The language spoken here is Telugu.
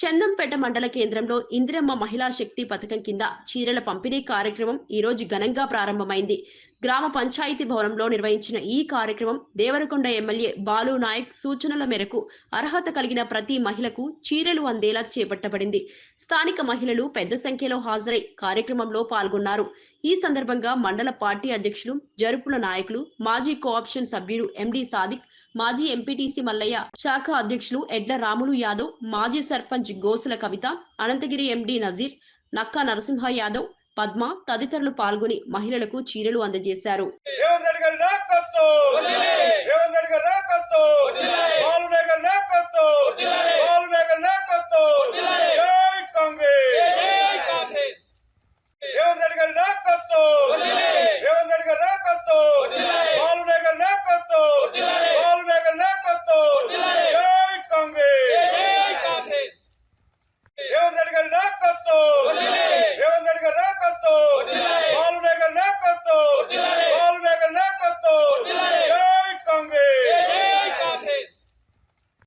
చందంపేట మండల కేంద్రంలో ఇందిరమ్మ మహిళా శక్తి పథకం కింద చీరల పంపిణీ కార్యక్రమం ఈ రోజు ఘనంగా ప్రారంభమైంది. గ్రామ పంచాయతీ భవనంలో నిర్వహించిన ఈ కార్యక్రమం దేవరకొండ ఎమ్మెల్యే బాలు నాయక్ సూచనల మేరకు అర్హత కలిగిన ప్రతి మహిళకు చీరలు అందేలా చేపట్టబడింది. స్థానిక మహిళలు పెద్ద సంఖ్యలో హాజరై కార్యక్రమంలో పాల్గొన్నారు. ఈ సందర్భంగా మండల పార్టీ అధ్యక్షులు జరుపుల నాయకులు, మాజీ కోఆప్షన్ సభ్యుడు ఎండి సాదిక్, మాజీ ఎంపీటీసీ మల్లయ్య, శాఖ అధ్యక్షులు ఎడ్ల రాములు యాదవ్, మాజీ సర్పంచ్ గోసుల కవిత, అనంతగిరి ఎండి నజీర్, నక్కా నరసింహ యాదవ్, పద్మ తదితరులు పాల్గొని మహిళలకు చీరలు అందజేశారు. నాయకత్వం